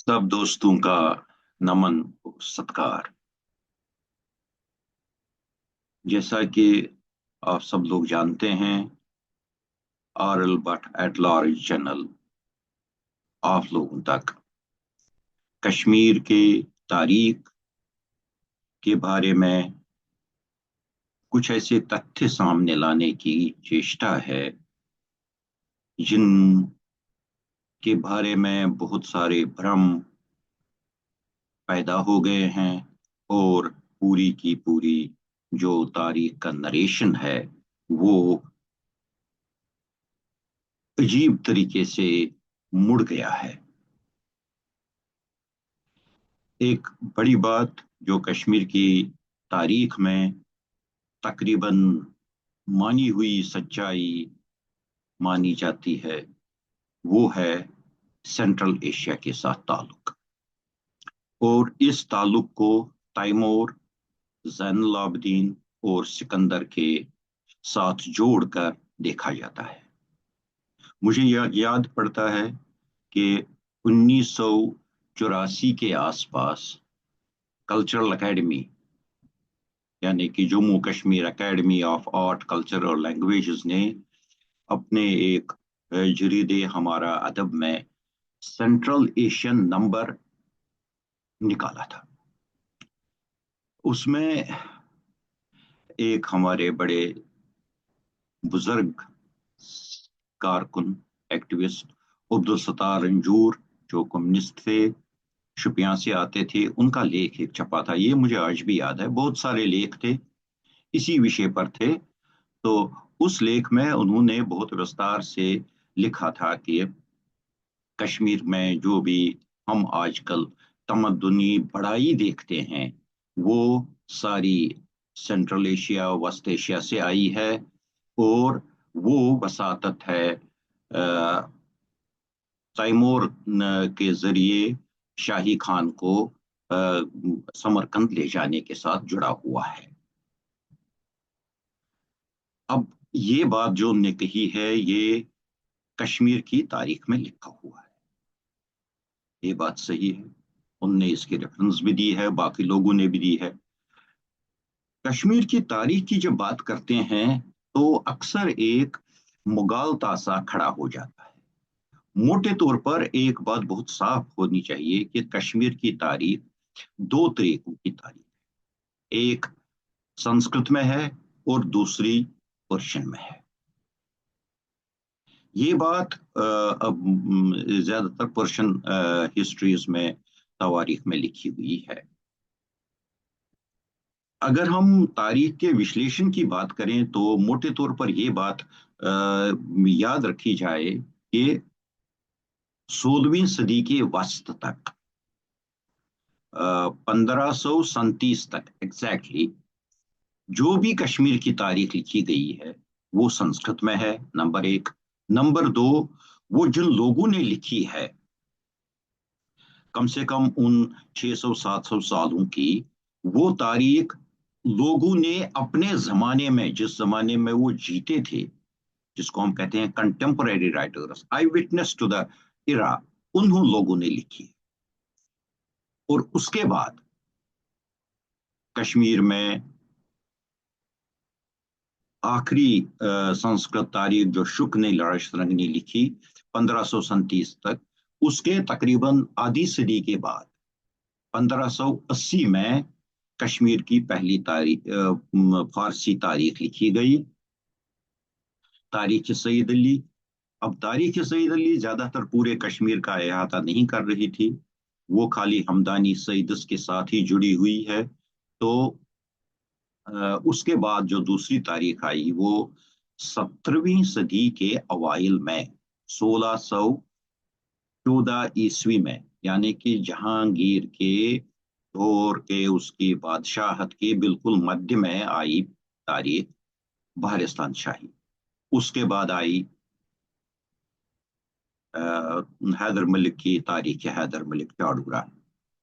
सब दोस्तों का नमन और सत्कार। जैसा कि आप सब लोग जानते हैं, RL Bhatt at large channel आप लोगों तक कश्मीर के तारीख के बारे में कुछ ऐसे तथ्य सामने लाने की चेष्टा है जिन के बारे में बहुत सारे भ्रम पैदा हो गए हैं और पूरी की पूरी जो तारीख का नरेशन है वो अजीब तरीके से मुड़ गया है। एक बड़ी बात जो कश्मीर की तारीख में तकरीबन मानी हुई सच्चाई मानी जाती है वो है सेंट्रल एशिया के साथ ताल्लुक। और इस ताल्लुक को तैमूर, जैनुल आबदीन और सिकंदर के साथ जोड़कर देखा जाता है। मुझे याद पड़ता है कि 1984 के आसपास कल्चरल एकेडमी यानी कि Jammu Kashmir academy of art culture और लैंग्वेजेस ने अपने एक जरीदे हमारा अदब में सेंट्रल एशियन नंबर निकाला था। उसमें एक हमारे बड़े बुजुर्ग कारकुन एक्टिविस्ट अब्दुल सत्तार रंजूर जो कम्युनिस्ट थे, शुपियां से आते थे, उनका लेख एक छपा था। ये मुझे आज भी याद है, बहुत सारे लेख थे इसी विषय पर थे। तो उस लेख में उन्होंने बहुत विस्तार से लिखा था कि कश्मीर में जो भी हम आजकल तमद्दुनी बढ़ाई देखते हैं वो सारी सेंट्रल एशिया वेस्ट एशिया से आई है। और वो वसातत है तैमूर के जरिए शाही खान को समरकंद ले जाने के साथ जुड़ा हुआ है। अब ये बात जो उनने कही है ये कश्मीर की तारीख में लिखा हुआ है, ये बात सही है। उनने इसकी रेफरेंस भी दी है, बाकी लोगों ने भी दी है। कश्मीर की तारीख की जब बात करते हैं तो अक्सर एक मुगालता सा खड़ा हो जाता है। मोटे तौर पर एक बात बहुत साफ होनी चाहिए कि कश्मीर की तारीख दो तरीकों की तारीख, एक संस्कृत में है और दूसरी पर्शियन में है। ये बात अब ज्यादातर पर्शियन हिस्ट्रीज में तवारीख में लिखी हुई है। अगर हम तारीख के विश्लेषण की बात करें तो मोटे तौर पर यह बात याद रखी जाए कि 16वीं सदी के वस्त तक, 1537 तक एग्जैक्टली, जो भी कश्मीर की तारीख लिखी गई है वो संस्कृत में है, नंबर एक। नंबर दो, वो जिन लोगों ने लिखी है कम से कम उन 600-700 सालों की, वो तारीख लोगों ने अपने जमाने में, जिस जमाने में वो जीते थे, जिसको हम कहते हैं contemporary writers, eyewitness to the era, उन्होंने लोगों ने लिखी। और उसके बाद कश्मीर में आखिरी संस्कृत तारीख जो शुक ने लाशरंग ने लिखी 1537 तक, उसके तकरीबन आधी सदी के बाद 1580 में कश्मीर की पहली तारीख फारसी तारीख लिखी गई, तारीख सईद अली। अब तारीख सईद अली ज्यादातर पूरे कश्मीर का अहाता नहीं कर रही थी, वो खाली हमदानी सईदस के साथ ही जुड़ी हुई है। तो उसके बाद जो दूसरी तारीख आई वो 17वीं सदी के अवाइल में 1614 ईस्वी में, यानी कि जहांगीर के दौर के, उसकी बादशाहत के बिल्कुल मध्य में आई तारीख बहरिस्तान शाही। उसके बाद आई हैदर मलिक की तारीख, हैदर मलिक चाड़ूरा।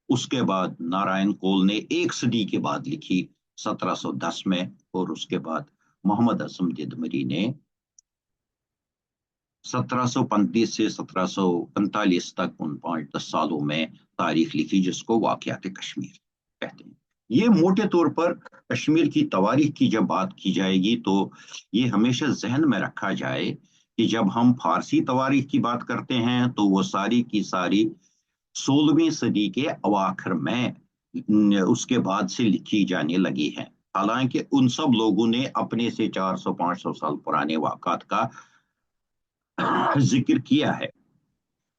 उसके बाद नारायण कोल ने एक सदी के बाद लिखी 1710 में। और उसके बाद मोहम्मद असम दिदमरी ने 1735 से 1745 तक उन 5-10 सालों में तारीख लिखी, जिसको वाक़यात कश्मीर कहते हैं। ये मोटे तौर पर कश्मीर की तवारीख की जब बात की जाएगी तो ये हमेशा जहन में रखा जाए कि जब हम फारसी तवारीख की बात करते हैं तो वो सारी की सारी 16वीं सदी के अवाखिर में उसके बाद से लिखी जाने लगी है। हालांकि उन सब लोगों ने अपने से 400-500 साल पुराने वाक़ात का जिक्र किया है,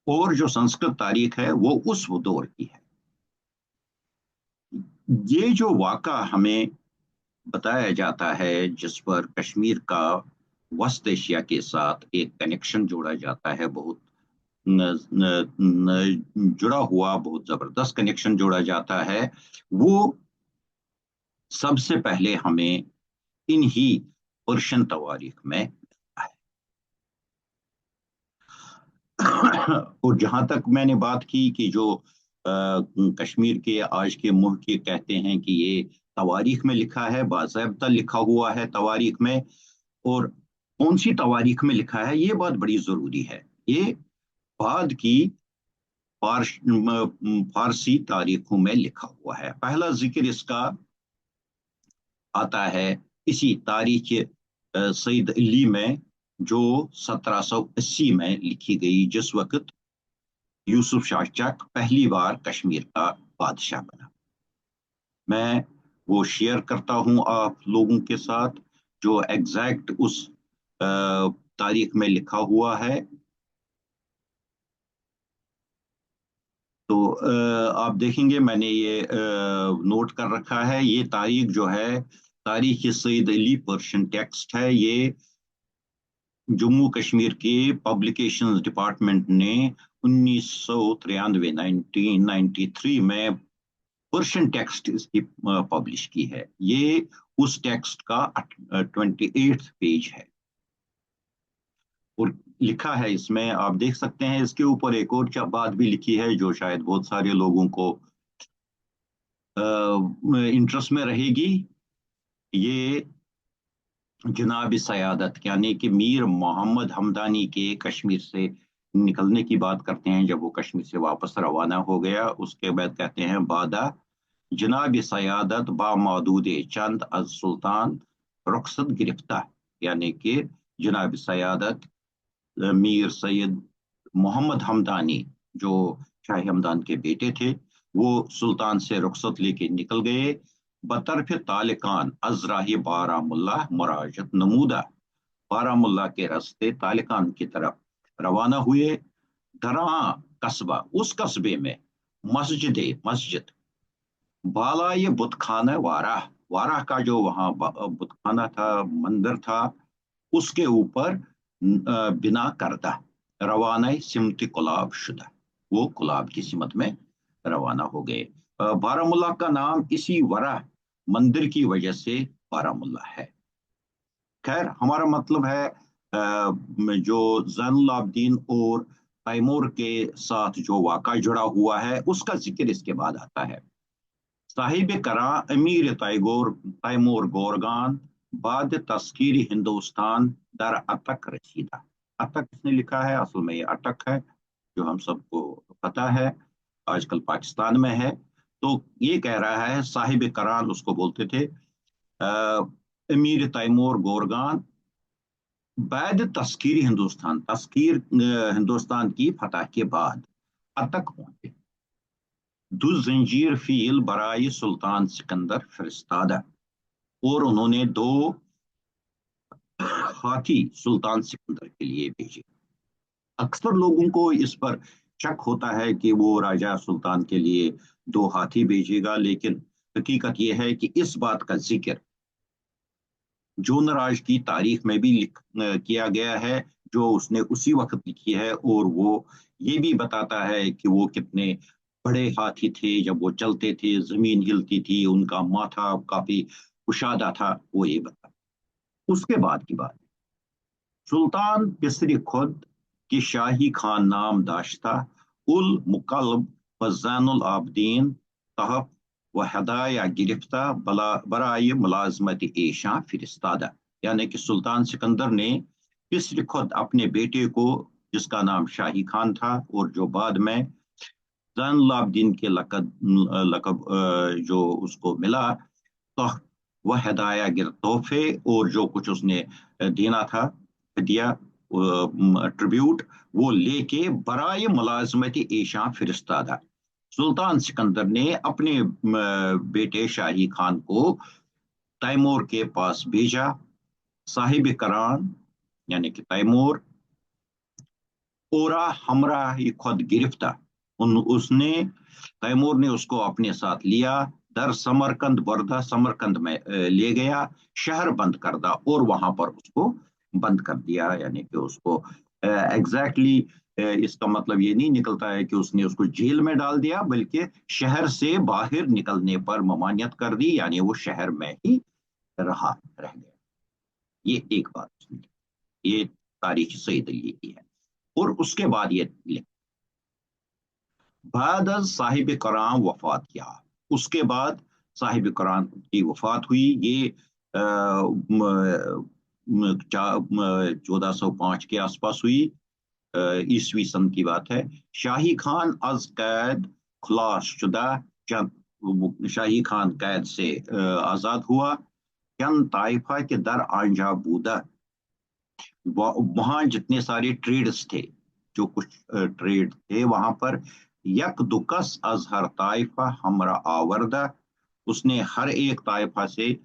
और जो संस्कृत तारीख है वो उस दौर की है। ये जो वाक़ा हमें बताया जाता है जिस पर कश्मीर का वस्त एशिया के साथ एक कनेक्शन जोड़ा जाता है, बहुत जुड़ा हुआ, बहुत जबरदस्त कनेक्शन जोड़ा जाता है, वो सबसे पहले हमें इन्हीं पर्शियन तवारीख में मिलता है। और जहां तक मैंने बात की कि जो कश्मीर के आज के मुल्क के कहते हैं कि ये तवारीख में लिखा है, बाज़ाब्ता लिखा हुआ है तवारीख में, और कौन सी तवारीख में लिखा है ये बात बड़ी जरूरी है। ये बाद की फारसी तारीखों में लिखा हुआ है। पहला जिक्र इसका आता है इसी तारीख सईद अली में, जो 1780 में लिखी गई, जिस वक्त यूसुफ शाह चक पहली बार कश्मीर का बादशाह बना। मैं वो शेयर करता हूं आप लोगों के साथ जो एग्जैक्ट उस तारीख में लिखा हुआ है। तो आप देखेंगे मैंने ये नोट कर रखा है। ये तारीख जो है, तारीख सईद अली पर्शियन टेक्स्ट है। ये जम्मू कश्मीर के पब्लिकेशंस डिपार्टमेंट ने 1993 1993 में पर्शियन टेक्स्ट इसकी पब्लिश की है। ये उस टेक्स्ट का 28th पेज है, और लिखा है इसमें, आप देख सकते हैं इसके ऊपर एक और बात भी लिखी है जो शायद बहुत सारे लोगों को इंटरेस्ट में रहेगी। ये जनाब सयादत यानी कि मीर मोहम्मद हमदानी के कश्मीर से निकलने की बात करते हैं। जब वो कश्मीर से वापस रवाना हो गया उसके बाद कहते हैं, बादा जनाब सयादत बा मौदूद चंद अज सुल्तान रुखसत गिरफ्ता, यानी कि जनाब सयादत मीर सैयद मोहम्मद हमदानी, जो शाही हमदान के बेटे थे, वो सुल्तान से रुखसत लेके निकल गए। बतरफ तालिकान अजराही बारामुल्ला मुराजत नमूदा, बारामुल्ला के रास्ते तालिकान की तरफ रवाना हुए। दरा कस्बा, उस कस्बे में मस्जिद बाला ये बुतखाना वाराह, वाराह का जो वहाँ बुतखाना था, मंदिर था, उसके ऊपर बिना करदा रवाना सिमत कुलाब शुदा, वो कुलाब की सिमत में रवाना हो गए। बारामुल्ला का नाम इसी वरा मंदिर की वजह से बारामुल्ला है। खैर, हमारा मतलब है जो जैनुल आबदीन और तैमूर के साथ जो वाक़ा जुड़ा हुआ है उसका जिक्र इसके बाद आता है। साहिब करा अमीर तैमूर गोरगान बाद तस्कीर हिंदुस्तान दर अतक रसीदा। अतक किसने लिखा है? असल में ये अटक है, जो हम सबको पता है आजकल पाकिस्तान में है। तो ये कह रहा है साहिब करान उसको बोलते थे, अमीर तैमूर गोरगान बाद तस्कीर हिंदुस्तान, तस्कीर हिंदुस्तान की फतह के बाद अतक पहुंचे। दु जंजीर फील बराई सुल्तान सिकंदर फरिस्तादा, और उन्होंने 2 हाथी सुल्तान सिकंदर के लिए भेजे। अक्सर लोगों को इस पर शक होता है कि वो राजा सुल्तान के लिए 2 हाथी भेजेगा, लेकिन हकीकत यह है कि इस बात का जिक्र जोनराज की तारीख में भी किया गया है, जो उसने उसी वक्त लिखी है, और वो ये भी बताता है कि वो कितने बड़े हाथी थे, जब वो चलते थे जमीन हिलती थी, उनका माथा काफी कुशादा था, वो ये बता। उसके बाद की बात, सुल्तान बिसरी खुद की शाही खान नाम दाश्ता उल मुकल्लब व जैनुल आबदीन तहफ व हदाया गिरफ्ता बराए मुलाजमत एशा फिरिस्तादा, यानी कि सुल्तान सिकंदर ने पिसर खुद अपने बेटे को, जिसका नाम शाही खान था और जो बाद में ज़ैनुलाब्दीन के लकब लकब जो उसको मिला, तो वह हदाया गिर तोहफे और जो कुछ उसने देना था, दिया ट्रिब्यूट, वो लेके बराए मुलाजमत एशा फिरिस्तादा। सुल्तान सिकंदर ने अपने बेटे शाही खान को तैमूर के पास भेजा। साहिब करान यानी कि तैमूर, ओरा हमरा ही खुद गिरफ्तार, उसने तैमूर ने उसको अपने साथ लिया, दर समरकंद बर्दा, समरकंद में ले गया, शहर बंद कर दा और वहां पर उसको बंद कर दिया। यानी कि उसको एग्जैक्टली इसका मतलब ये नहीं निकलता है कि उसने उसको जेल में डाल दिया, बल्कि शहर से बाहर निकलने पर ममानियत कर दी, यानी वो शहर में ही रह गया। ये एक बात उसने, ये तारीख सही दलील की है। और उसके बाद ये बाद साहिब कराम वफात किया, उसके बाद साहिब कराम की वफात हुई। ये 1405 के आसपास हुई, ईसवी सन की बात है। शाही खान अज कैद खुलास शुदा, शाही खान कैद से आजाद हुआ। चंद ताइफा के दर आंजा बूदा, वहां जितने सारे ट्रेड्स थे, जो कुछ ट्रेड थे वहां पर, यक दुकस अजहर ताइफा हमरा आवर्दा, उसने हर एक ताइफा से,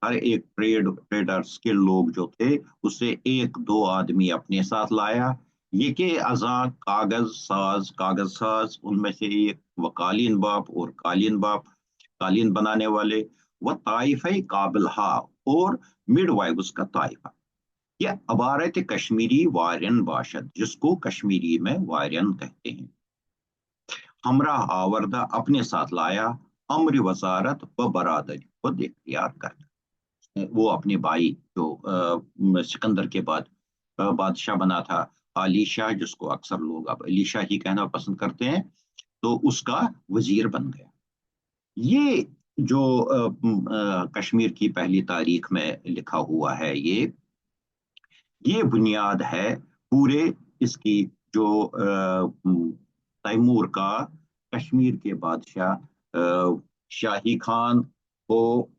हर एक ट्रेडर्स के लोग जो थे, उससे एक दो आदमी अपने साथ लाया। ये के अजा कागज साज, उनमें से एक वकालीन बाप और कालीन बाप, कालीन बनाने वाले, वह ताइफा काबिल हा और मिड वाइब्स का ताइफा। यह अबारत कश्मीरी वारियन बाशद, जिसको कश्मीरी में वारियन कहते हैं। हमरा आवर्दा, अपने साथ लाया, अम्र वजारत व बरादरी को इख्तियार कर, वो अपने भाई जो सिकंदर के बाद बादशाह बना था, अली शाह, जिसको अक्सर लोग अब अली शाह ही कहना पसंद करते हैं, तो उसका वजीर बन गया। ये जो कश्मीर की पहली तारीख में लिखा हुआ है, ये बुनियाद है पूरे इसकी, जो तैमूर का कश्मीर के बादशाह शाही खान को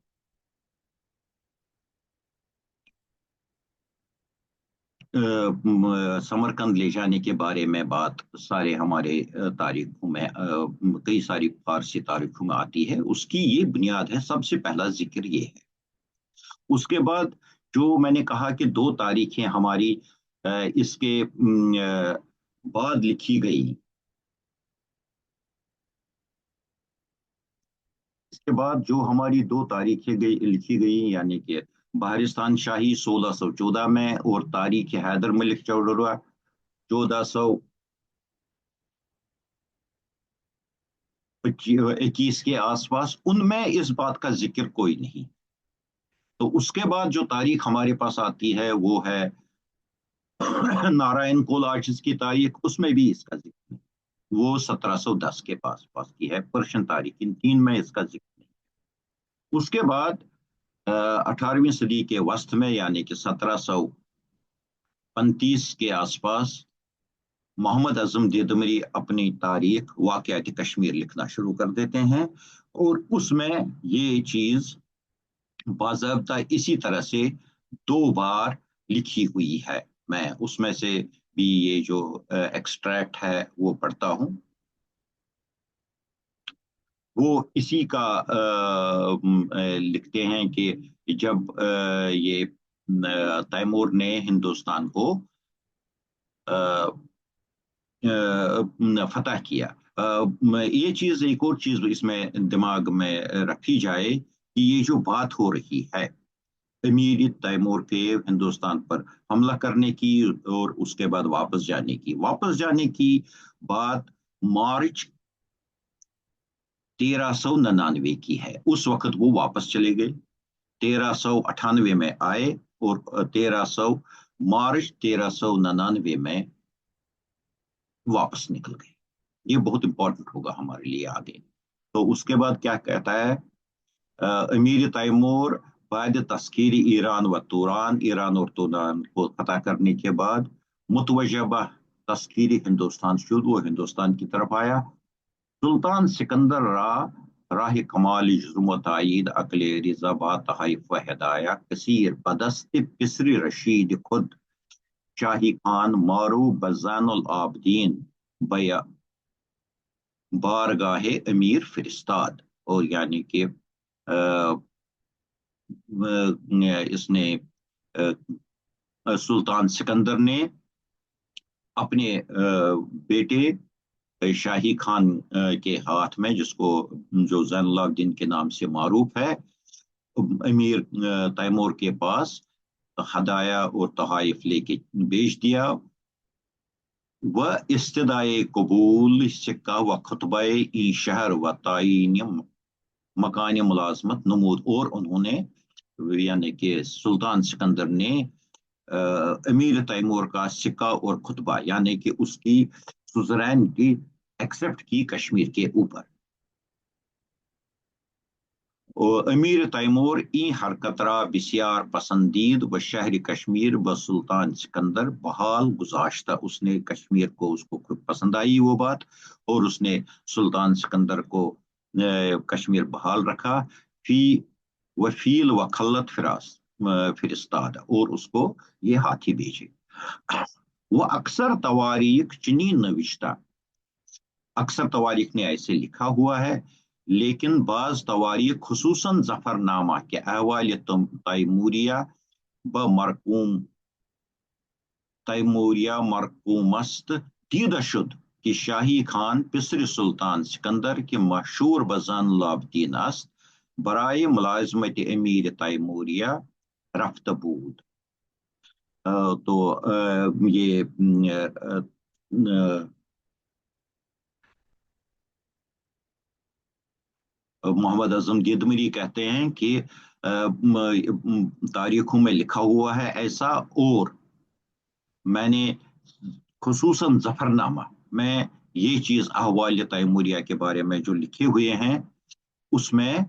समरकंद ले जाने के बारे में बात सारे हमारे तारीखों में, कई सारी फारसी तारीखों में आती है, उसकी ये बुनियाद है। सबसे पहला जिक्र ये है। उसके बाद जो मैंने कहा कि दो तारीखें हमारी इसके बाद लिखी गई, इसके बाद जो हमारी दो तारीखें लिखी गई, यानी कि बहरिस्तान शाही 1614 में और तारीख हैदर मलिक चौडरवा 1421 के आसपास, उनमें इस बात का जिक्र कोई नहीं। तो उसके बाद जो तारीख हमारे पास आती है वो है नारायण कोलाचिस की तारीख, उसमें भी इसका जिक्र नहीं। वो 1710 के पास पास की है, पर्शियन तारीख, इन तीन में इसका जिक्र नहीं। उसके बाद 18वीं सदी के वस्त में, यानी कि 1735 के आसपास, मोहम्मद आजम देदमरी अपनी तारीख वाक़यात कश्मीर लिखना शुरू कर देते हैं, और उसमें ये चीज बाज़ाब्ता इसी तरह से दो बार लिखी हुई है। मैं उसमें से भी ये जो एक्सट्रैक्ट है वो पढ़ता हूँ। वो इसी का लिखते हैं कि जब ये तैमूर ने हिंदुस्तान को फतह किया। ये चीज, एक और चीज इसमें दिमाग में रखी जाए कि ये जो बात हो रही है अमीर तैमूर के हिंदुस्तान पर हमला करने की और उसके बाद वापस जाने की बात मार्च 1399 की है। उस वक्त वो वापस चले गए, 1398 में आए और 1399 में वापस निकल गए। ये बहुत इंपॉर्टेंट होगा हमारे लिए आगे। तो उसके बाद क्या कहता है, अमीर तैमूर बाद तस्कीर ईरान व तुरान, ईरान और तुरान को फतह करने के बाद मुतवजबा तस्कीर हिंदुस्तान शुरू, वो हिंदुस्तान की तरफ आया। सुल्तान सिकंदर राह कमाल जुज़्म तायीद अकल रिजा बा तहाइफ व हिदाया कसीर बदस्त पिसरी रशीद खुद शाही खान मारू बजानुल आबदीन बया बारगाहे अमीर फिरिस्ताद। और यानी कि इसने सुल्तान सिकंदर ने अपने बेटे शाही खान के हाथ में, जिसको जो जैनुलाब्दीन के नाम से मारूफ है, अमीर तैमूर के पास हदाया और तहाइफ लेके भेज दिया। वह इस्तदाए कबूल सिक्का व खुतबा ई शहर व ताइन मकान मुलाजमत नमूद। और उन्होंने, यानी कि सुल्तान सिकंदर ने अमीर तैमूर का सिक्का और खुतबा, यानी कि उसकी सुजरैनिटी एक्सेप्ट की कश्मीर के ऊपर। और अमीर तैमूर ई हरकतरा बिस्यार पसंदीद व शहर कश्मीर व सुल्तान सिकंदर बहाल गुजाश्ता। उसने कश्मीर को, उसको खूब पसंद आई वो बात, और उसने सुल्तान सिकंदर को कश्मीर बहाल रखा। फी वफील व खल्लत फिरिस्ताद, और उसको ये हाथी भेजे। वो अक्सर तवारीख चनी नविश्ता, अक्सर तवारीख ने ऐसे लिखा हुआ है, लेकिन बाज तवारीख खुसूसन जफरनामा के अहवाल तैमूरिया ब मरकूम तैमूरिया मरकूमस्त दीदशुद कि शाही खान पिसर सुल्तान सिकंदर के मशहूर बजान लाबदीन अस्त बराए मुलाजमत अमीर तैमूरिया रफ्तबूद। तो ये मोहम्मद अजम गेदमरी कहते हैं कि तारीखों में लिखा हुआ है ऐसा, और मैंने खुसूसन जफरनामा में ये चीज अहवाल तैमूरिया के बारे में जो लिखे हुए हैं उसमें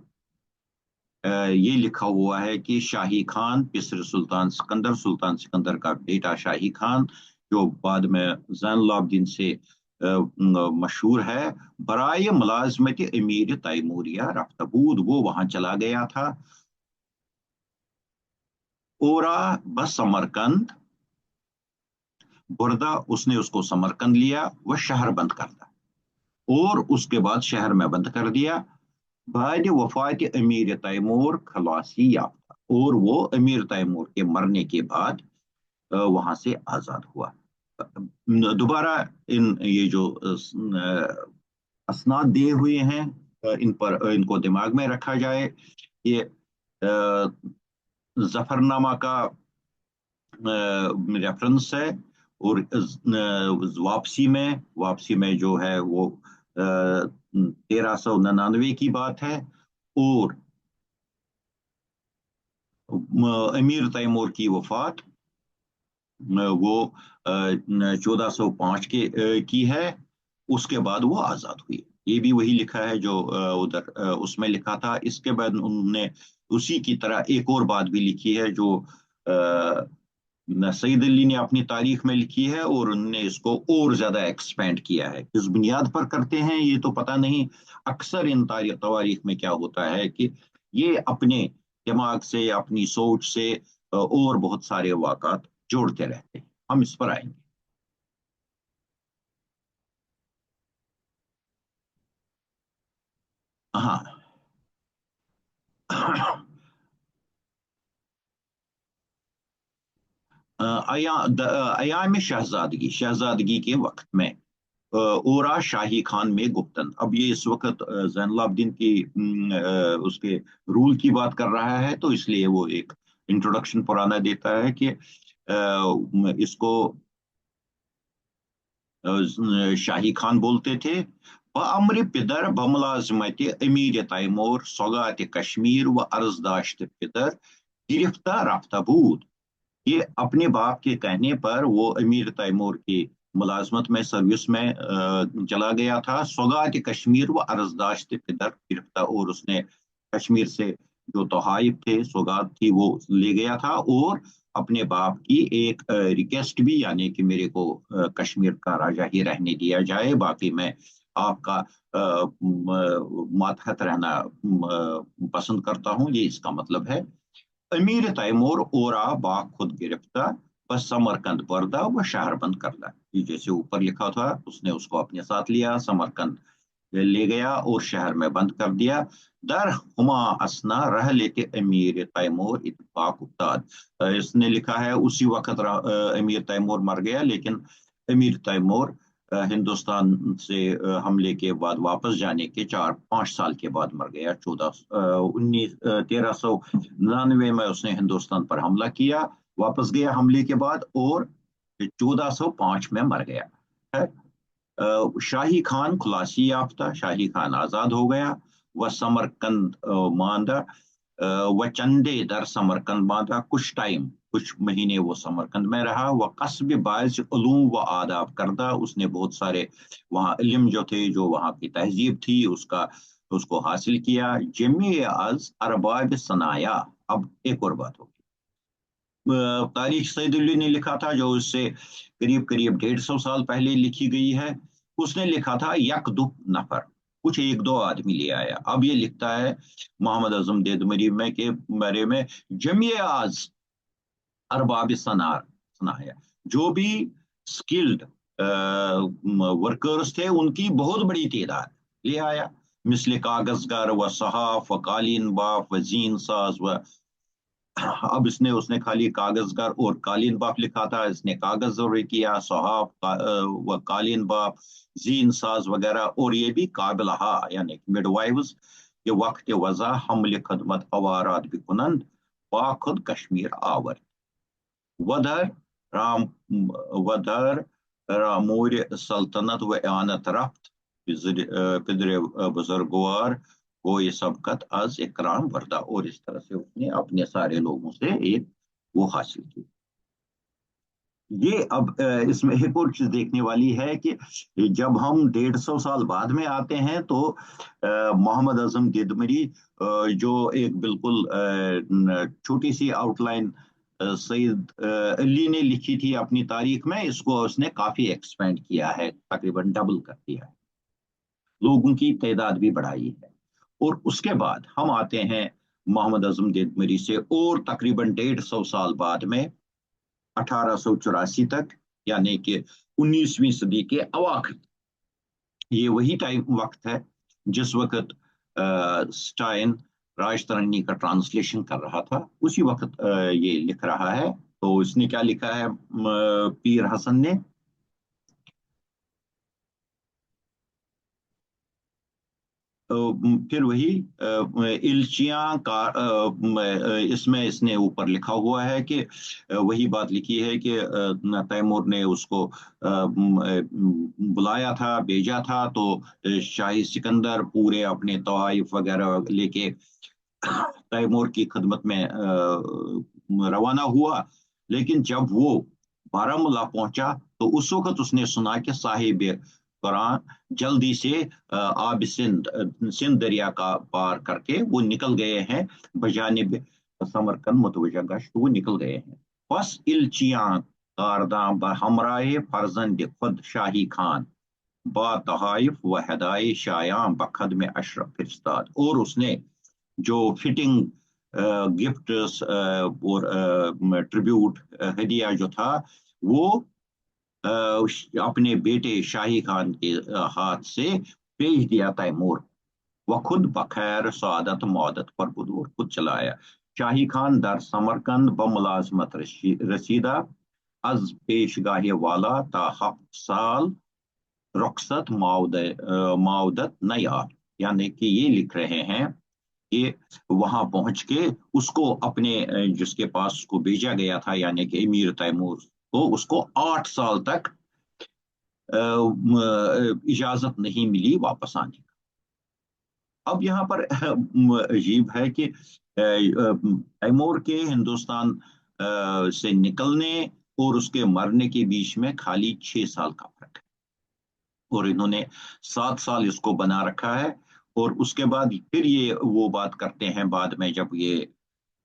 ये लिखा हुआ है कि शाही खान पिसर सुल्तान सिकंदर का बेटा शाही खान, जो बाद में जैनुलाब्दीन से मशहूर है, बराए मुलाजमत अमीर तैमूरिया रफ्तबूद, वो वहां चला गया था। ओरा बस समरकंद बुरदा, उसने उसको समरकंद लिया, वह शहर बंद कर दिया, और उसके बाद शहर में बंद कर दिया। बाद वफात अमीर तैमूर खलासी याफ्ता, और वो अमीर तैमूर के मरने के बाद वहां से आजाद हुआ। दोबारा इन ये जो असनाद दिए हुए हैं, इन पर इनको दिमाग में रखा जाए। ये जफरनामा का रेफरेंस है, और वापसी में जो है वो 1399 की बात है, और अमीर तैमूर की वफात वो 1405 की है। उसके बाद वो आजाद हुई। ये भी वही लिखा है जो उधर उसमें लिखा था। इसके बाद उन्होंने उसी की तरह एक और बात भी लिखी है जो सईद अली ने अपनी तारीख में लिखी है, और उन्होंने इसको और ज्यादा एक्सपेंड किया है। किस बुनियाद पर करते हैं ये तो पता नहीं। अक्सर इन तवारीख में क्या होता है कि ये अपने दिमाग से, अपनी सोच से और बहुत सारे वाक़ात जोड़ते रहते हैं। हम इस पर आएंगे। हाँ। अयाम शहजादगी, शहजादगी के वक्त में ओरा शाही खान में गुप्तन। अब ये इस वक्त जैनुलाब्दीन की उसके रूल की बात कर रहा है, तो इसलिए वो एक इंट्रोडक्शन पुराना देता है कि इसको शाही खान बोलते थे। अमर पिदर बमलाजमत अमीर तैमूर सौगात कश्मीर व अर्जदाश्त पिदर गिरफ्तार रफ्ताबूद। ये अपने बाप के कहने पर वो अमीर तैमूर की मुलाजमत में, सर्विस में चला गया था। सौगात कश्मीर व अर्जदाश्त पिदर गिरफ्तार, और उसने कश्मीर से जो तोहाइफ थे, सौगात थी, वो ले गया था, और अपने बाप की एक रिक्वेस्ट भी, यानी कि मेरे को कश्मीर का राजा ही रहने दिया जाए, बाकी मैं आपका मातहत रहना पसंद करता हूँ, ये इसका मतलब है। अमीर तैमूर ओरा बा खुद गिरफ्तार, बस समरकंद पर्दा व शहर बंद कर ला। ये जैसे ऊपर लिखा था, उसने उसको अपने साथ लिया, समरकंद ले गया और शहर में बंद कर दिया। दर हुमा असना रह लेते अमीर तैमूर इत्तफाक उस्ताद। इसने लिखा है उसी वक्त अमीर तैमूर मर गया, लेकिन अमीर तैमूर हिंदुस्तान से हमले के बाद वापस जाने के 4-5 साल के बाद मर गया। 1399 में उसने हिंदुस्तान पर हमला किया, वापस गया हमले के बाद, और 1405 में मर गया है। शाही खान खुलासी याफ्ता, शाही खान आजाद हो गया। वह समरकंद मांदा, वह चंदे दर समरकंद बांधा, कुछ टाइम, कुछ महीने वो समरकंद में रहा। वह कस्ब बायस उलूम व आदाब करदा, उसने बहुत सारे वहाँ इल्म जो थे, जो वहाँ की तहजीब थी, उसको हासिल किया। जमी अज अरबाब सनाया। अब एक और बात होगी, तारीख सईदुल्ली ने लिखा था, जो उससे करीब करीब 150 साल पहले लिखी गई है। उसने लिखा था यक दो नफर, कुछ एक दो आदमी ले आया। अब ये लिखता है मोहम्मद आजम देदमरी में के बारे में, जमिए आज अरबाब सनाया, जो भी स्किल्ड वर्कर्स थे, उनकी बहुत बड़ी तादाद ले आया। मिसले कागजगर व सहाफ व कालीन बाफ व जीन साज व, अब इसने उसने खाली कागजगर और कालीन बाप लिखा था, इसने कागज जरूरी किया, सहाफ व कालीन बाप, जीन साज वगैरह, और ये भी काबिलहा यानी मिडवाइव्स के वक्त वजह हमले खदमत अवारात भी कुनंद बाखुद कश्मीर आवर। वधर राम वधर रामूर सल्तनत व आनत रफ्त पिदर बुजुर्गवार वो ये सबकत आज इकराम वर्दा, और इस तरह से उसने अपने सारे लोगों से एक वो हासिल की। ये अब इसमें एक और चीज देखने वाली है कि जब हम 150 साल बाद में आते हैं, तो मोहम्मद आजम गेदमरी जो एक बिल्कुल छोटी सी आउटलाइन सईद अली ने लिखी थी अपनी तारीख में, इसको उसने काफी एक्सपेंड किया है, तकरीबन डबल कर दिया है, लोगों की तादाद भी बढ़ाई है। और उसके बाद हम आते हैं मोहम्मद आजम देदमरी से और तकरीबन 150 साल बाद में 1884 तक, यानी कि 19वीं सदी के अवाखिर। ये वही टाइम वक्त है जिस वक्त स्टाइन राजतरंगी का ट्रांसलेशन कर रहा था, उसी वक्त ये लिख रहा है। तो इसने क्या लिखा है पीर हसन ने, फिर वही इल्चियां का इसमें इसने ऊपर लिखा हुआ है कि वही बात लिखी है कि तैमूर ने उसको बुलाया था, भेजा था, तो शाही सिकंदर पूरे अपने तवाइफ वगैरह लेके तैमूर की खिदमत में रवाना हुआ। लेकिन जब वो बारामूला पहुंचा, तो उस वक्त उसने सुना कि साहिब कुरान जल्दी से आब सिंध दरिया का पार करके वो निकल गए हैं, बजानिब समरकंद मुतवजा गश्त वो निकल गए हैं। बस इल्चियां कारदां हमराए फर्जंद खुद शाही खान बा तहाइफ व हदाए शायां बखद में अशरफ फिरस्ताद, और उसने जो फिटिंग गिफ्ट और ट्रिब्यूट हदिया जो था, वो अपने बेटे शाही खान के हाथ से भेज दिया तैमूर। वह खुद बखैर सआदत मौदत पर बुदूर खुद चलाया। शाही खान दर समरकंद बमुलाजमत रसीदा अज पेशगाह वाला ता हफ्त साल रुखसत माउदत नया, यानी कि ये लिख रहे हैं कि वहां पहुंच के उसको अपने जिसके पास उसको भेजा गया था, यानी कि अमीर तैमूर को, उसको 8 साल तक इजाजत नहीं मिली वापस आने की। अब यहाँ पर अजीब है कि तैमूर के हिंदुस्तान से निकलने और उसके मरने के बीच में खाली 6 साल का फर्क है, और इन्होंने 7 साल इसको बना रखा है। और उसके बाद फिर ये वो बात करते हैं बाद में, जब ये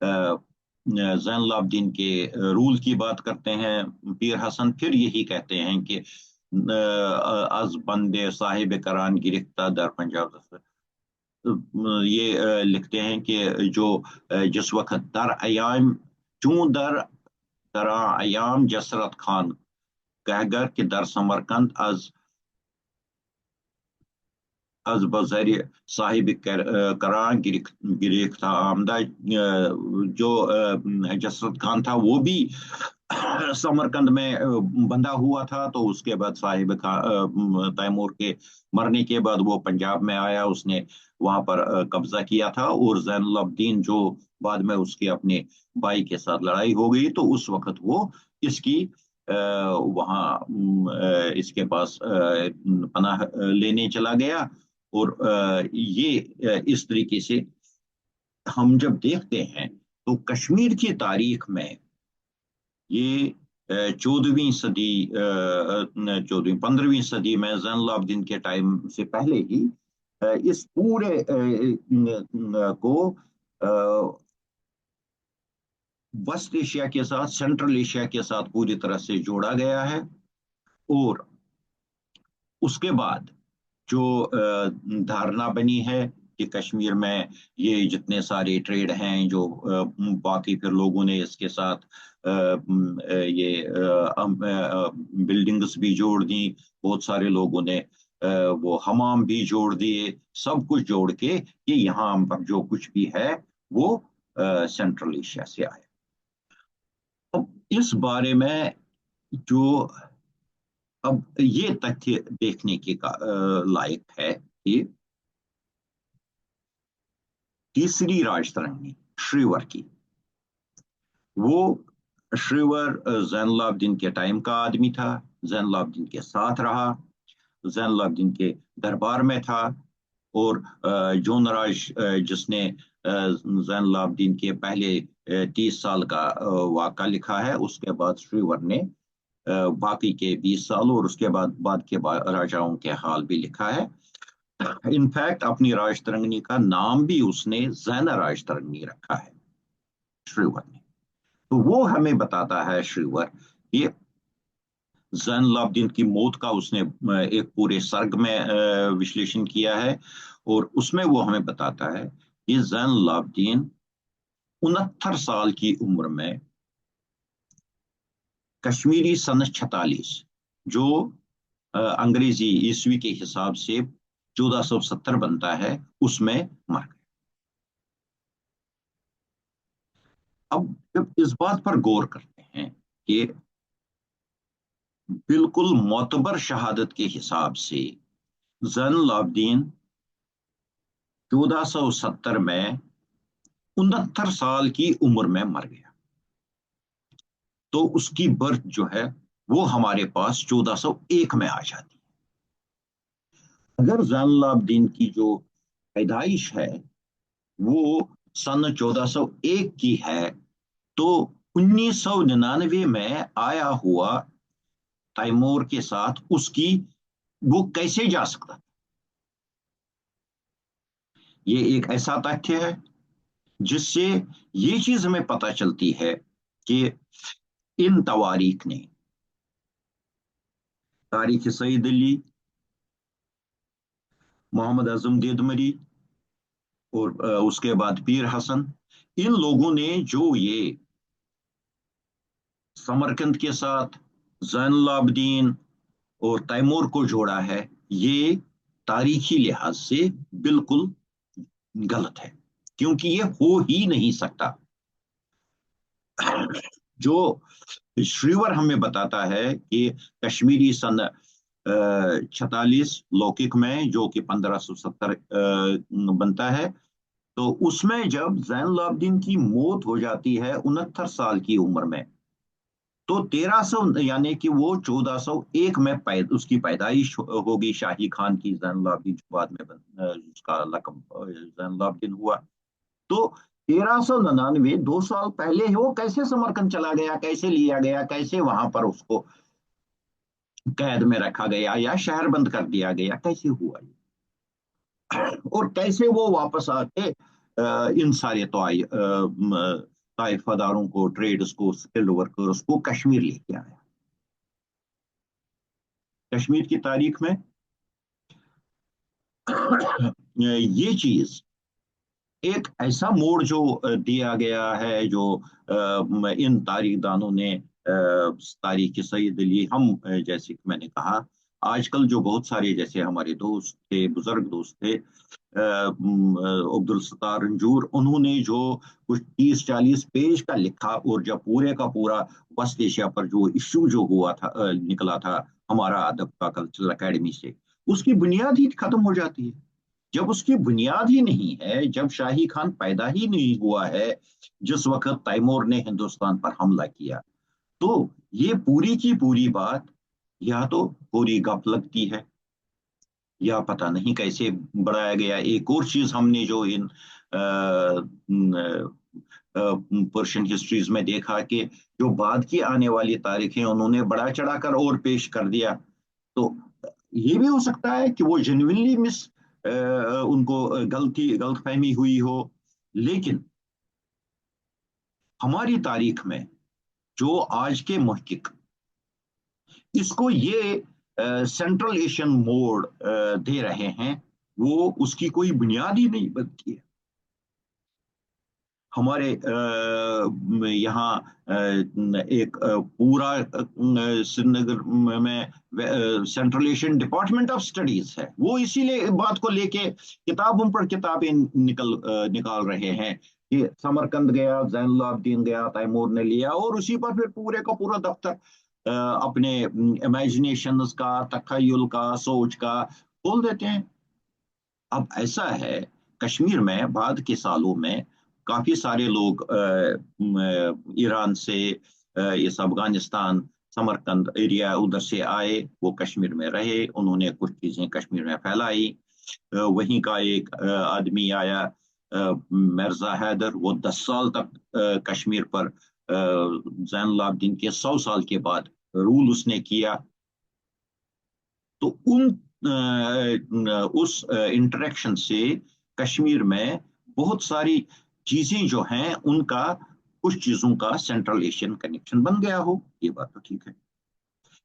जैन लाब्दीन के रूल की बात करते हैं पीर हसन, फिर यही कहते हैं कि अज बंदे साहिब करान गिरफ्ता दर पंजाब। ये लिखते हैं कि जो जिस वक्त दर अयाम चूं दर दरा अयाम जसरत खान कहगर कि दर समरकंद अज अज बजर साहिब करा गिरफ्त आमदा। जो जसरत खान था वो भी समरकंद में बंधा हुआ था। तो उसके बाद साहिब का तैमूर के मरने के बाद वो पंजाब में आया, उसने वहां पर कब्जा किया था। और जैनुल अब्दीन जो बाद में उसके अपने भाई के साथ लड़ाई हो गई, तो उस वक्त वो इसकी वहाँ इसके पास पनाह लेने चला गया। और ये इस तरीके से हम जब देखते हैं तो कश्मीर की तारीख में ये 14वीं सदी, 15वीं सदी में जैनुल आबदीन के टाइम से पहले ही इस पूरे को वेस्ट एशिया के साथ, सेंट्रल एशिया के साथ पूरी तरह से जोड़ा गया है। और उसके बाद जो धारणा बनी है कि कश्मीर में ये जितने सारे ट्रेड हैं, जो बाकी फिर लोगों ने इसके साथ ये बिल्डिंग्स भी जोड़ दी, बहुत सारे लोगों ने वो हमाम भी जोड़ दिए, सब कुछ जोड़ के कि यहाँ पर जो कुछ भी है वो सेंट्रल एशिया से आया। अब इस बारे में जो अब ये तथ्य देखने के लायक है कि तीसरी राजतरंगी श्रीवर की, वो श्रीवर जैनुल आबदीन के टाइम का आदमी था, जैनुल आबदीन के साथ रहा, जैनुल आबदीन के दरबार में था। और जो नराज जिसने जैनुल आबदीन के पहले 30 साल का वाक़ा लिखा है, उसके बाद श्रीवर ने बाकी के 20 साल और उसके बाद के राजाओं के हाल भी लिखा है। इनफैक्ट अपनी राजतरंगिणी का नाम भी उसने जैना राजतरंगिणी रखा है, श्रीवर ने। तो वो हमें बताता है श्रीवर ये जैनुल आबदीन की मौत का उसने एक पूरे सर्ग में विश्लेषण किया है। और उसमें वो हमें बताता है कि जैनुल आबदीन 69 साल की उम्र में कश्मीरी सन 46, जो अंग्रेजी ईस्वी के हिसाब से 1470 बनता है, उसमें मर गए। अब जब इस बात पर गौर करते हैं कि बिल्कुल मोतबर शहादत के हिसाब से जैनुल आबदीन 1470 में 69 साल की उम्र में मर गया, तो उसकी बर्थ जो है वो हमारे पास 1401 में आ जाती है। अगर जैनुल आबदीन की जो पैदाइश है वो सन 1401 की है, तो 1999 में आया हुआ तैमूर के साथ उसकी वो कैसे जा सकता? ये एक ऐसा तथ्य है जिससे ये चीज हमें पता चलती है कि इन तवारीख ने, तारीख सईद अली, मोहम्मद आजम देदमरी और उसके बाद पीर हसन, इन लोगों ने जो ये समरकंद के साथ जैनुल आबदीन और तैमूर को जोड़ा है, ये तारीखी लिहाज से बिल्कुल गलत है, क्योंकि ये हो ही नहीं सकता। जो श्रीवर हमें बताता है कि कश्मीरी सन 46 लौकिक में, जो कि 1570 बनता है, तो उसमें जब जैनुल आबदीन की मौत हो जाती है 69 साल की उम्र में, तो 1300 यानी कि वो 1401 में उसकी पैदाइश होगी शाही खान की, जैनुल आबदीन जो बाद में उसका लकब जैनुल आबदीन हुआ। तो 1399, 2 साल पहले ही वो कैसे समरकंद चला गया, कैसे लिया गया, कैसे वहां पर उसको कैद में रखा गया या शहर बंद कर दिया गया, कैसे हुआ ये? اور کیسے وہ واپس آ کے ان سارے طائفہ کو، ٹریڈز کو، اسکلڈ ورکرز کو کشمیر لے کے آیا. کشمیر کی تاریخ میں یہ چیز ایک ایسا موڑ جو دیا گیا ہے، جو ان تاریخ دانوں نے تاریخ کی سید علی، ہم جیسے کہ میں نے کہا، آج کل جو بہت سارے جیسے ہمارے دوست تھے، بزرگ دوست تھے، عبد الستار رنجور، انہوں نے جو کچھ 30-40 پیج کا لکھا، اور جب پورے کا پورا وسط ایشیا پر جو ایشو جو ہوا تھا، نکلا تھا ہمارا ادب کا کلچرل اکیڈمی سے، اس کی بنیاد ہی ختم ہو جاتی ہے. جب اس کی بنیاد ہی نہیں ہے، جب شاہی خان پیدا ہی نہیں ہوا ہے جس وقت تیمور نے ہندوستان پر حملہ کیا، تو یہ پوری کی پوری بات یا تو پوری گپ لگتی ہے، یا پتہ نہیں کیسے بڑھایا گیا. ایک اور چیز ہم نے جو ان پرشین ہسٹریز میں دیکھا کہ جو بعد کی آنے والی تاریخیں انہوں نے بڑا چڑھا کر اور پیش کر دیا. تو یہ بھی ہو سکتا ہے کہ وہ جینوینلی ان کو غلط فہمی ہوئی ہو، لیکن ہماری تاریخ میں جو آج کے محقق اس کو یہ سینٹرل ایشین موڈ دے رہے ہیں، وہ اس کی کوئی بنیاد ہی نہیں بنتی ہے. ہمارے یہاں ایک پورا سری نگر میں central Asian department of studies ہے، وہ اسی لیے بات کو لے کے کتابوں پر کتابیں نکال رہے ہیں کہ سمرکند گیا، زین العابدین گیا، تیمور نے لیا، اور اسی پر پھر پورے کا پورا دفتر اپنے امیجنیشنز کا، تخیل کا، سوچ کا کھول دیتے ہیں. اب ایسا ہے کشمیر میں بعد کے سالوں میں کافی سارے لوگ ایران سے، اس افغانستان سمرکند ایریا ادھر سے آئے، وہ کشمیر میں رہے، انہوں نے کچھ چیزیں کشمیر میں پھیلائی. وہیں کا ایک آدمی آیا مرزا حیدر، وہ 10 سال تک کشمیر پر زین العابدین کے 100 سال کے بعد رول اس نے کیا. تو اس انٹریکشن سے کشمیر میں بہت ساری چیزیں جو ہیں ان کا کچھ چیزوں کا سینٹرل ایشین کنیکشن بن گیا ہو، یہ بات تو ٹھیک ہے.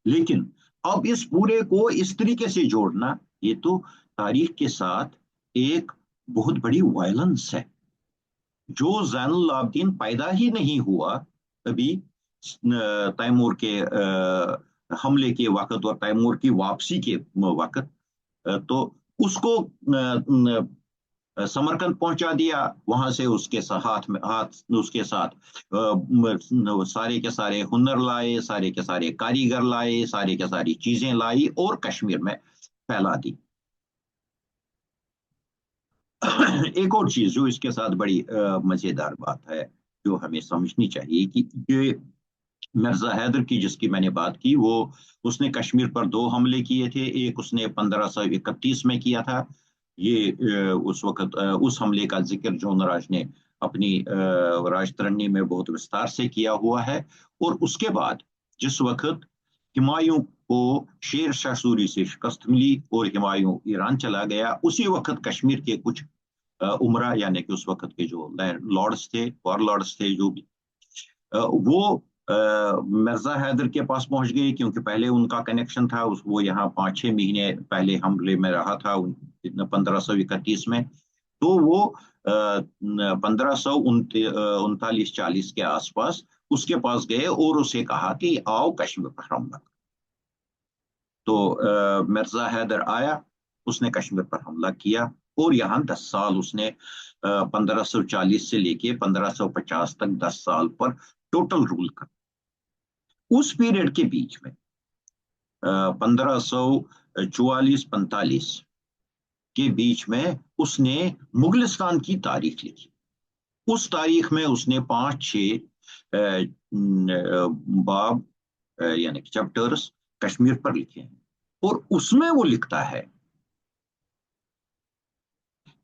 لیکن اب اس پورے کو اس طریقے سے جوڑنا، یہ تو تاریخ کے ساتھ ایک بہت بڑی وائلنس ہے. جو زین العابدین پیدا ہی نہیں ہوا ابھی تیمور کے حملے کے وقت اور تیمور کی واپسی کے وقت، تو اس کو سمرکند پہنچا دیا، وہاں سے اس کے ہاتھ اس کے ساتھ سارے کے سارے ہنر لائے، سارے کے سارے کاریگر لائے، سارے کے ساری چیزیں لائی اور کشمیر میں پھیلا دی. ایک اور چیز جو اس کے ساتھ بڑی مزیدار بات ہے، جو ہمیں سمجھنی چاہیے، کہ یہ مرزا حیدر کی جس کی میں نے بات کی، وہ اس نے کشمیر پر 2 حملے کیے تھے. ایک اس نے 1531 میں کیا تھا، یہ اس وقت اس حملے کا ذکر جون راج نے اپنی راج ترنی میں بہت وستار سے کیا ہوا ہے. اور اس کے بعد جس وقت ہمایوں کو شیر شاہ سوری سے شکست ملی اور ہمایوں ایران چلا گیا، اسی وقت کشمیر کے کچھ عمرہ، یعنی کہ اس وقت کے جو لارڈز تھے، وار لارڈز تھے، جو بھی وہ مرزا حیدر کے پاس پہنچ گئی، کیونکہ پہلے ان کا کنیکشن تھا، وہ یہاں 5-6 مہینے پہلے حملے میں رہا تھا 1531 میں. تو وہ 1539-40 کے آس پاس اس کے پاس گئے اور اسے کہا کہ آؤ کشمیر پر حملہ. تو مرزا حیدر آیا، اس نے کشمیر پر حملہ کیا، اور یہاں 10 سال اس نے 1540 سے لے کے 1550 تک 10 سال پر ٹوٹل رول کر. اس پیریڈ کے بیچ میں 1544-45 کے بیچ میں اس نے مغلستان کی تاریخ لکھی. اس تاریخ میں اس نے 5-6 باب یعنی چیپٹرز کشمیر پر لکھے ہیں، اور اس میں وہ لکھتا ہے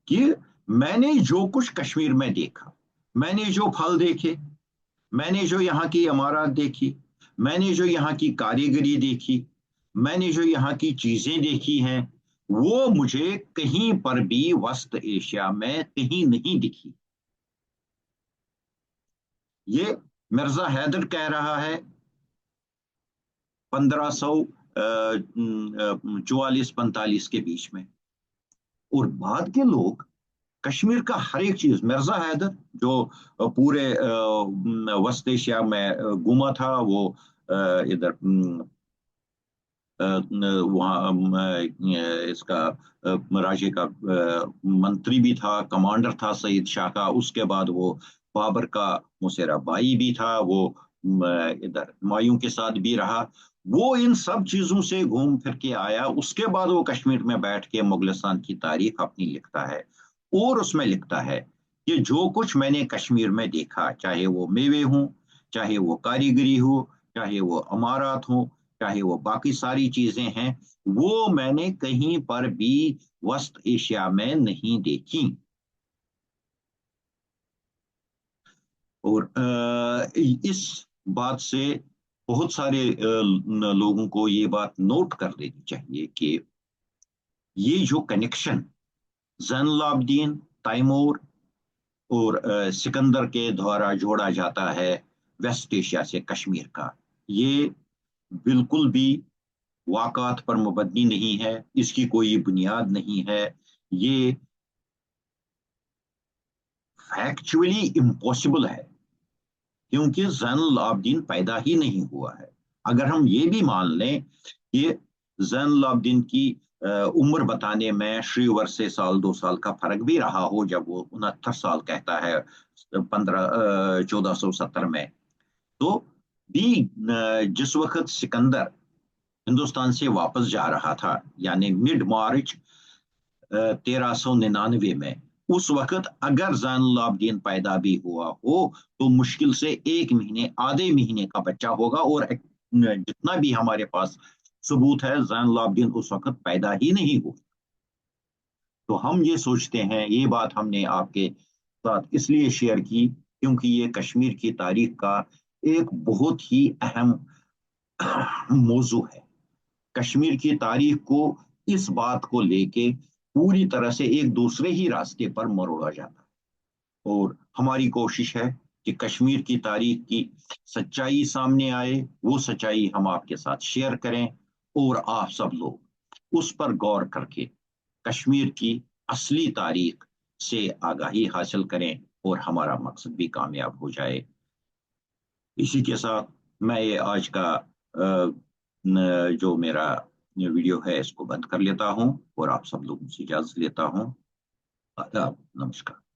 کہ میں نے جو کچھ کشمیر میں دیکھا، میں نے جو پھل دیکھے، میں نے جو یہاں کی عمارات دیکھی، میں نے جو یہاں کی کاریگری دیکھی، میں نے جو یہاں کی چیزیں دیکھی ہیں، वो मुझे कहीं पर भी वस्त एशिया में कहीं नहीं दिखी। ये मिर्जा हैदर कह रहा है 1544-45 के बीच में, और बाद के लोग कश्मीर का हर एक चीज, मिर्जा हैदर जो पूरे वस्त एशिया में घूमा था, वो इधर वहाँ इसका राज्य का मंत्री भी था, कमांडर था सईद शाह का। उसके बाद वो बाबर का मुसेरा बाई भी था, वो इधर हुमायूं के साथ भी रहा। वो इन सब चीजों से घूम फिर के आया, उसके बाद वो कश्मीर में बैठ के मुगलिस्तान की तारीख अपनी लिखता है। और उसमें लिखता है कि जो कुछ मैंने कश्मीर में देखा, चाहे वो मेवे हों, चाहे वो कारीगरी हो, चाहे वो अमारात हो, चाहे वो बाकी सारी चीजें हैं, वो मैंने कहीं पर भी वस्त एशिया में नहीं देखी। और इस बात से बहुत सारे लोगों को ये बात नोट कर लेनी चाहिए कि ये जो कनेक्शन जैनुल आबदीन, तैमूर और सिकंदर के द्वारा जोड़ा जाता है वेस्ट एशिया से कश्मीर का, ये बिल्कुल भी वाक़ात पर मुबनी नहीं है, इसकी कोई बुनियाद नहीं है। ये फैक्चुअली इम्पॉसिबल है, क्योंकि जैनुल आबदीन पैदा ही नहीं हुआ है। अगर हम ये भी मान लें कि जैनुल आबदीन की उम्र बताने में श्रीवर से साल 2 साल का फर्क भी रहा हो, जब वो 69 साल कहता है 1470 में, तो भी जिस वक्त सिकंदर हिंदुस्तान से वापस जा रहा था, यानी मिड मार्च 1399 में, उस वक्त अगर जैनुल आबदीन पैदा भी हुआ हो तो मुश्किल से 1 महीने, आधे महीने का बच्चा होगा। और जितना भी हमारे पास सबूत है, जैनुल आबदीन उस वक्त पैदा ही नहीं हुआ। तो हम ये सोचते हैं, ये बात हमने आपके साथ इसलिए शेयर की क्योंकि ये कश्मीर की तारीख का एक बहुत ही अहम मौजू है। कश्मीर की तारीख को इस बात को लेके पूरी तरह से एक दूसरे ही रास्ते पर मरोड़ा जाता है, और हमारी कोशिश है कि कश्मीर की तारीख की सच्चाई सामने आए, वो सच्चाई हम आपके साथ शेयर करें, और आप सब लोग उस पर गौर करके कश्मीर की असली तारीख से आगाही हासिल करें, और हमारा मकसद भी कामयाब हो जाए। इसी के साथ मैं ये आज का जो मेरा वीडियो है इसको बंद कर लेता हूं, और आप सब लोगों से इजाजत लेता हूं। आदाब, नमस्कार।